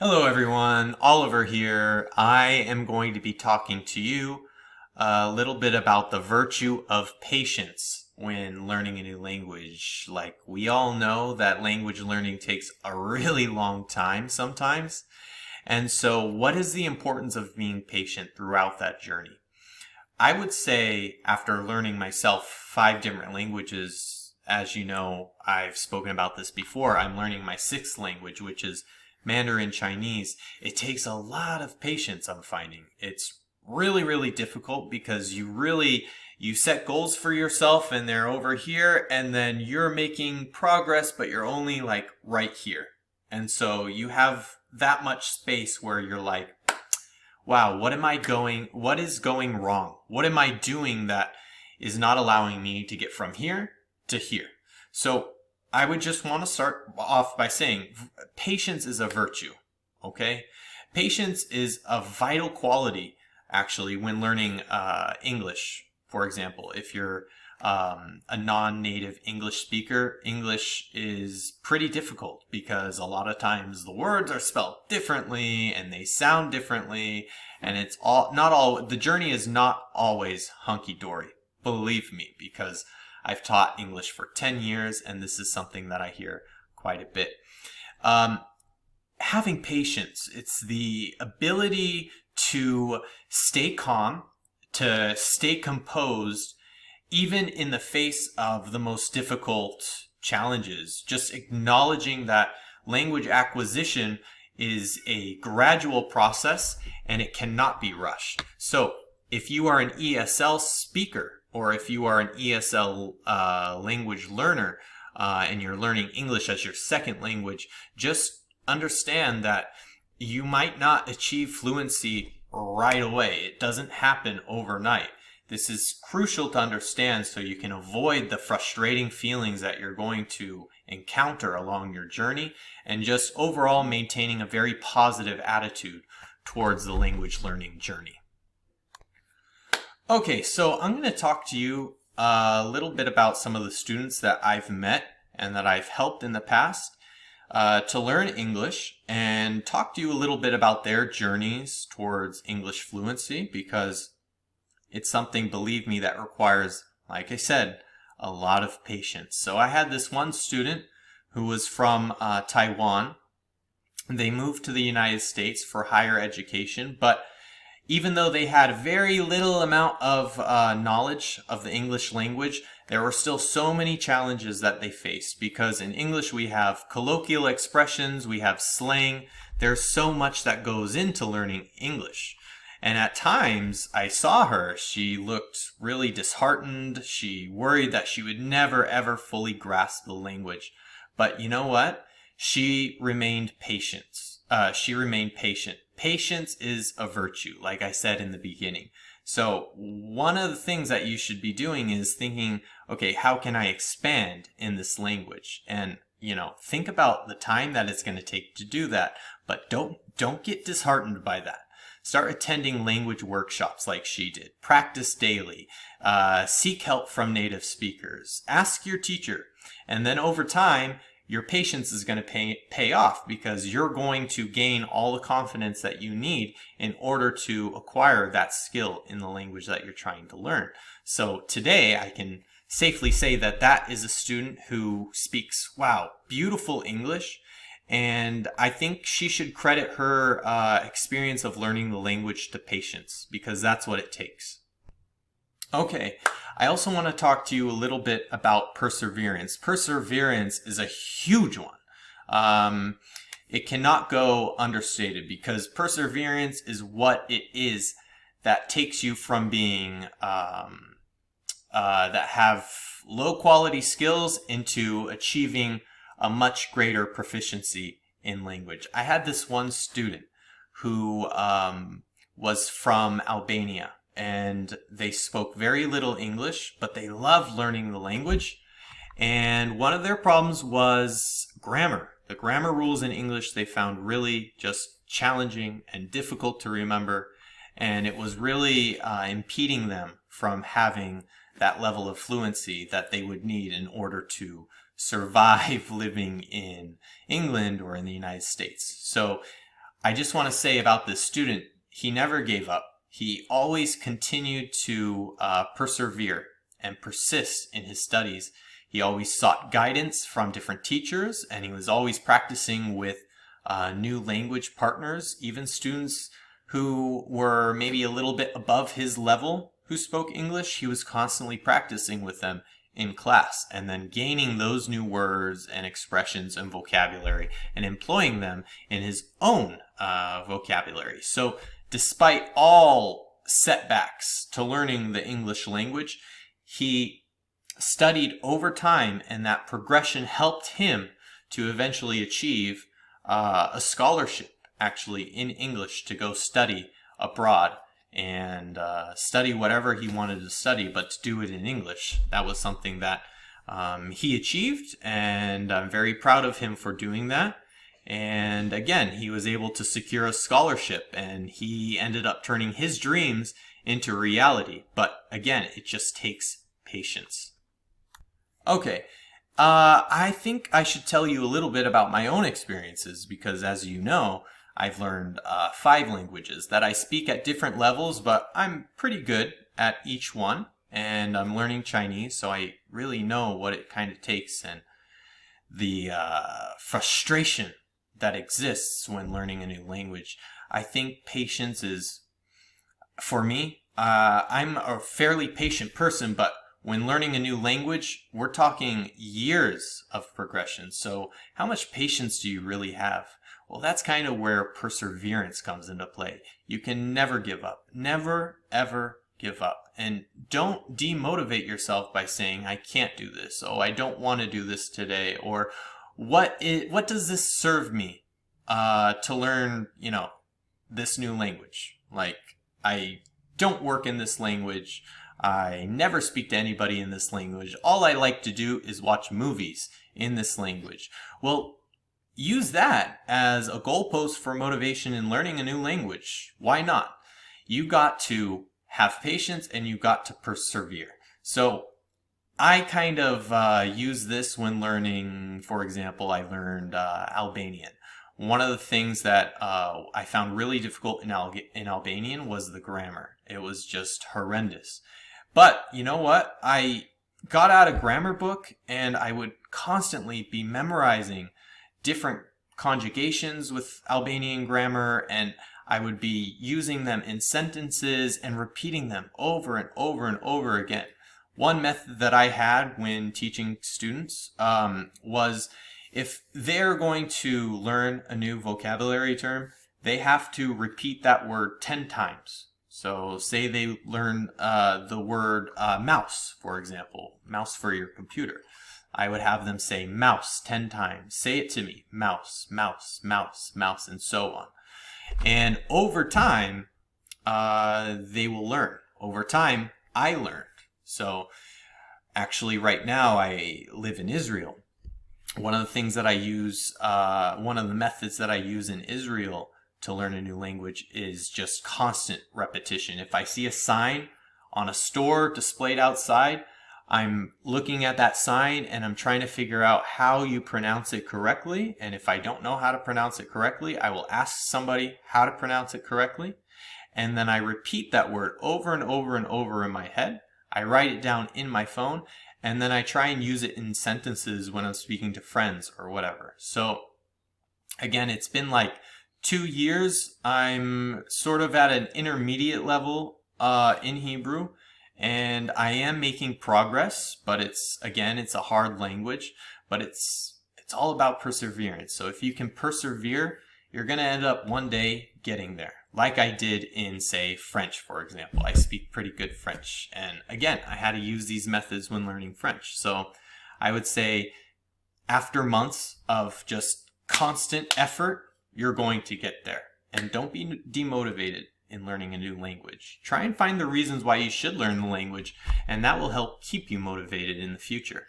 Hello everyone, Oliver here. I am going to be talking to you a little bit about the virtue of patience when learning a new language. Like we all know that language learning takes a really long time sometimes. And so what is the importance of being patient throughout that journey? I would say after learning myself 5 different languages, as you know, I've spoken about this before, I'm learning my sixth language, which is Mandarin Chinese. It takes a lot of patience, I'm finding. It's really, really difficult because you set goals for yourself and they're over here and then you're making progress, but you're only like right here. And so you have that much space where you're like, wow, what is going wrong? What am I doing that is not allowing me to get from here to here? So I would just want to start off by saying patience is a virtue, okay? Patience is a vital quality, actually, when learning English. For example, if you're a non-native English speaker, English is pretty difficult because a lot of times the words are spelled differently and they sound differently, and the journey is not always hunky-dory. Believe me, because I've taught English for 10 years and this is something that I hear quite a bit. Um, Having patience, it's the ability to stay calm, to stay composed, even in the face of the most difficult challenges. Just acknowledging that language acquisition is a gradual process and it cannot be rushed. So if you are an ESL speaker or if you are an ESL language learner and you're learning English as your second language, just understand that you might not achieve fluency right away. It doesn't happen overnight. This is crucial to understand so you can avoid the frustrating feelings that you're going to encounter along your journey and just overall maintaining a very positive attitude towards the language learning journey. Okay, so I'm going to talk to you a little bit about some of the students that I've met and that I've helped in the past to learn English and talk to you a little bit about their journeys towards English fluency because it's something, believe me, that requires, like I said, a lot of patience. So I had this one student who was from Taiwan. They moved to the United States for higher education, but even though they had very little amount of knowledge of the English language, there were still so many challenges that they faced because in English we have colloquial expressions, we have slang. There's so much that goes into learning English. And at times I saw her, she looked really disheartened. She worried that she would never ever fully grasp the language. But you know what? She remained patient. She remained patient. Patience is a virtue, like I said in the beginning. So one of the things that you should be doing is thinking, okay, how can I expand in this language? And, think about the time that it's going to take to do that. But don't get disheartened by that. Start attending language workshops like she did. Practice daily. Seek help from native speakers. Ask your teacher. And then over time, your patience is going to pay off because you're going to gain all the confidence that you need in order to acquire that skill in the language that you're trying to learn. So today I can safely say that that is a student who speaks, wow, beautiful English. And I think she should credit her experience of learning the language to patience because that's what it takes. Okay, I also want to talk to you a little bit about perseverance. Perseverance is a huge one. It cannot go understated because perseverance is what it is that takes you from being that have low quality skills into achieving a much greater proficiency in language. I had this one student who was from Albania and they spoke very little English, but they loved learning the language. And one of their problems was grammar. The grammar rules in English they found really just challenging and difficult to remember. And it was really impeding them from having that level of fluency that they would need in order to survive living in England or in the United States. So I just want to say about this student, he never gave up. He always continued to persevere and persist in his studies. He always sought guidance from different teachers, and he was always practicing with new language partners, even students who were maybe a little bit above his level who spoke English. He was constantly practicing with them in class and then gaining those new words and expressions and vocabulary and employing them in his own vocabulary. So despite all setbacks to learning the English language, he studied over time, and that progression helped him to eventually achieve a scholarship actually in English to go study abroad and study whatever he wanted to study, but to do it in English. That was something that he achieved, and I'm very proud of him for doing that. And again, he was able to secure a scholarship, and he ended up turning his dreams into reality. But again, it just takes patience. Okay, I think I should tell you a little bit about my own experiences because, as you know, I've learned 5 languages that I speak at different levels, but I'm pretty good at each one. And I'm learning Chinese, so I really know what it kind of takes and the frustration that exists when learning a new language. I think patience is, for me, I'm a fairly patient person, but when learning a new language, we're talking years of progression. So how much patience do you really have? Well, that's kind of where perseverance comes into play. You can never give up. Never, ever give up. And don't demotivate yourself by saying, I can't do this. Oh, I don't want to do this today. Or what does this serve me to learn, this new language? Like, I don't work in this language. I never speak to anybody in this language. All I like to do is watch movies in this language. Well, use that as a goalpost for motivation in learning a new language. Why not? You got to have patience and you got to persevere. So I kind of use this when learning, for example, I learned Albanian. One of the things that I found really difficult in Albanian was the grammar. It was just horrendous. But you know what? I got out a grammar book and I would constantly be memorizing different conjugations with Albanian grammar, and I would be using them in sentences and repeating them over and over and over again. One method that I had when teaching students was if they're going to learn a new vocabulary term, they have to repeat that word 10 times. So say they learn the word mouse, for example, mouse for your computer. I would have them say mouse 10 times. Say it to me, mouse, mouse, mouse, mouse, and so on. And over time, they will learn. Over time, I learned. So actually right now I live in Israel. One of the things that I use, one of the methods that I use in Israel to learn a new language is just constant repetition. If I see a sign on a store displayed outside, I'm looking at that sign and I'm trying to figure out how you pronounce it correctly. And if I don't know how to pronounce it correctly, I will ask somebody how to pronounce it correctly. And then I repeat that word over and over and over in my head. I write it down in my phone, and then I try and use it in sentences when I'm speaking to friends or whatever. So again, it's been like 2 years. I'm sort of at an intermediate level in Hebrew. And I am making progress, but it's a hard language, but it's all about perseverance. So if you can persevere, you're going to end up one day getting there. Like I did in, say, French, for example. I speak pretty good French. And again, I had to use these methods when learning French. So I would say after months of just constant effort, you're going to get there. And don't be demotivated in learning a new language. Try and find the reasons why you should learn the language, and that will help keep you motivated in the future.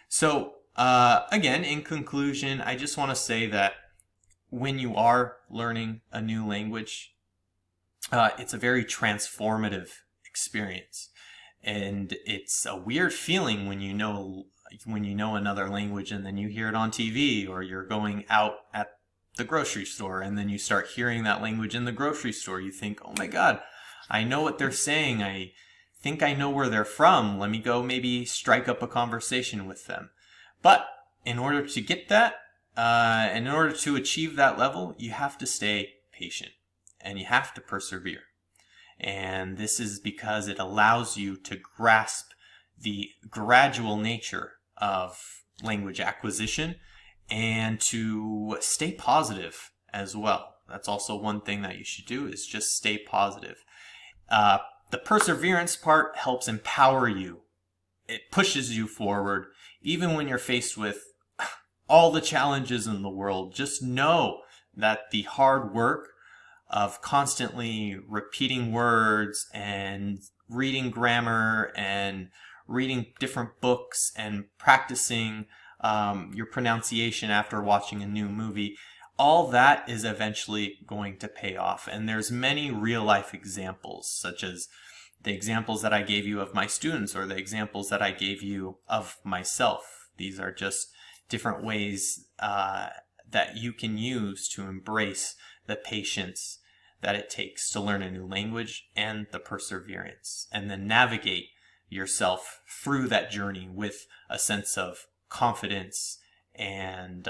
So again, in conclusion, I just want to say that when you are learning a new language, it's a very transformative experience. And it's a weird feeling when you know another language and then you hear it on TV, or you're going out at the grocery store, and then you start hearing that language in the grocery store. You think, oh my God, I know what they're saying. I think I know where they're from. Let me go maybe strike up a conversation with them. But in order to get that, in order to achieve that level, you have to stay patient and you have to persevere. And this is because it allows you to grasp the gradual nature of language acquisition and to stay positive as well. That's also one thing that you should do, is just stay positive. The perseverance part helps empower you. It pushes you forward. Even when you're faced with all the challenges in the world, just know that the hard work of constantly repeating words and reading grammar and reading different books and practicing your pronunciation after watching a new movie, all that is eventually going to pay off. And there's many real life examples, such as the examples that I gave you of my students or the examples that I gave you of myself. These are just different ways that you can use to embrace the patience that it takes to learn a new language and the perseverance, and then navigate yourself through that journey with a sense of confidence and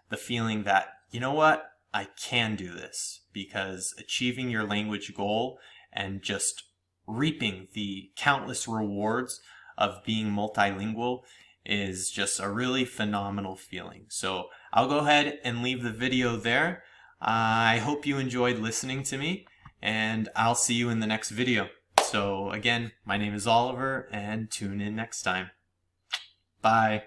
the feeling that, you know what, I can do this. Because achieving your language goal and just reaping the countless rewards of being multilingual is just a really phenomenal feeling. So I'll go ahead and leave the video there. I hope you enjoyed listening to me, and I'll see you in the next video. So again, my name is Oliver, and tune in next time. Bye.